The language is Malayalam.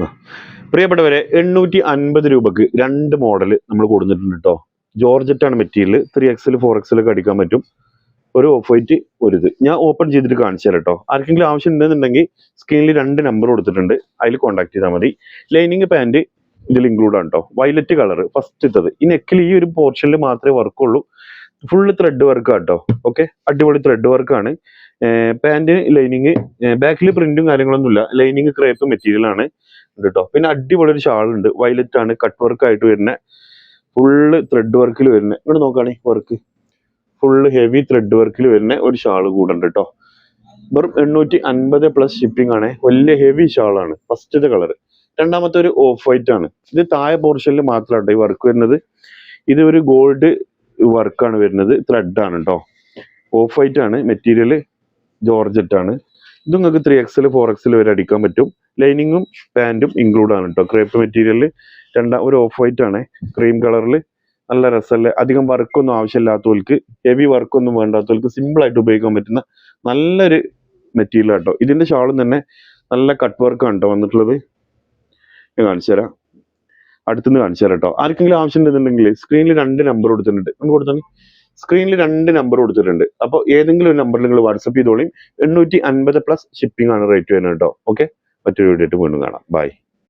ആ. പ്രിയപ്പെട്ടവരെ 850 രൂപക്ക് 2 മോഡൽ നമ്മൾ കൊടുത്തിട്ടുണ്ട് കേട്ടോ. ജോർജറ്റ് ആണ് മെറ്റീരിയൽ. 3XL 4XL ഒക്കെ അടിക്കാൻ പറ്റും. ഒരു ഓഫ് വൈറ്റ് ഒരു ഇത് ഞാൻ ഓപ്പൺ ചെയ്തിട്ട് കാണിച്ചു തരാം കേട്ടോ. ആർക്കെങ്കിലും ആവശ്യം ഉണ്ടെന്നുണ്ടെങ്കിൽ സ്ക്രീനിൽ 2 നമ്പർ കൊടുത്തിട്ടുണ്ട്, അതിൽ കോൺടാക്ട് ചെയ്താൽ മതി. ലൈനിങ് പാൻറ് ഇതിൽ ഇൻക്ലൂഡ് ആണ് കേട്ടോ. വയലറ്റ് കളർ ഫസ്റ്റ് ഇട്ടത്. ഈ നെക്കിൽ ഈ ഒരു പോർഷനിൽ മാത്രമേ വർക്കുള്ളൂ. ഫുള്ള് ത്രെഡ് വർക്ക് കേട്ടോ. ഓക്കെ, അടിപൊളി ത്രെഡ് വർക്കാണ്. പാൻറ് ലൈനിങ്, ബാക്കിൽ പ്രിന്റും കാര്യങ്ങളൊന്നും ഇല്ല. ലൈനിങ് ക്രേപ്പ് മെറ്റീരിയൽ ആണ് കേട്ടോ. പിന്നെ അടിപൊളി ഒരു ഷാൾ ഉണ്ട്, വയലറ്റ് ആണ്, കട്ട് വർക്ക് ആയിട്ട് വരുന്ന, ഫുള്ള് ത്രെഡ് വർക്കിൽ വരുന്ന. ഇങ്ങോട്ട് നോക്കുകയാണെങ്കിൽ വർക്ക് ഫുള്ള് ഹെവി ത്രെഡ് വർക്കിൽ വരുന്ന ഒരു ഷാൾ കൂടെ ഉണ്ട് കേട്ടോ. വെറും 850 പ്ലസ് ഷിപ്പിംഗ് ആണ്. വലിയ ഹെവി ഷാളാണ്. ഫസ്റ്റത്തെ കളർ. രണ്ടാമത്തെ ഒരു ഓഫ് വൈറ്റ് ആണ്. ഇത് താഴെ പോർഷനിൽ മാത്രമാണ് ഈ വർക്ക് വരുന്നത്. ഇത് ഒരു ഗോൾഡ് വർക്കാണ് വരുന്നത്, ത്രെഡ് ആണ് കേട്ടോ. ഓഫ് വൈറ്റ് ആണ് മെറ്റീരിയൽ, ജോർജറ്റ് ആണ്. ഇത് നിങ്ങൾക്ക് 3XL 4XL വരെ അടിക്കാൻ പറ്റും. ലൈനിങ്ങും പാൻറ്റും ഇൻക്ലൂഡ് ആണ് കേട്ടോ. Crepe material. ഒരു ഓഫ് വൈറ്റ് ആണ്, ക്രീം കളറിൽ. നല്ല രസമല്ലേ. അധികം വർക്കൊന്നും ആവശ്യമില്ലാത്തവർക്ക്, ഹെവി വർക്കൊന്നും വേണ്ടാത്തവർക്ക് സിമ്പിൾ ആയിട്ട് ഉപയോഗിക്കാൻ പറ്റുന്ന നല്ലൊരു മെറ്റീരിയൽ കേട്ടോ. ഇതിന്റെ ഷാളും തന്നെ നല്ല കട്ട് വർക്കാണ് കേട്ടോ വന്നിട്ടുള്ളത്. ഞാൻ കാണിച്ചു തരാം, അടുത്തുനിന്ന് കാണിച്ചു തരാം കേട്ടോ. ആർക്കെങ്കിലും ആവശ്യം ഉണ്ടെന്നുണ്ടെങ്കിൽ സ്ക്രീനിൽ 2 നമ്പർ കൊടുത്തിട്ടുണ്ട്. നമുക്ക് കൊടുത്താൽ സ്ക്രീനിൽ 2 നമ്പർ കൊടുത്തിട്ടുണ്ട്. അപ്പോൾ ഏതെങ്കിലും ഒരു നമ്പറിൽ നിങ്ങൾ വാട്സപ്പ് ചെയ്തോളിയും. 850 പ്ലസ് ഷിപ്പിംഗ് ആണ് റേറ്റ് വരുന്നത് കേട്ടോ. ഓക്കെ, മറ്റൊരു വീഡിയോ ആയിട്ട് വീണ്ടും കാണാം. ബൈ.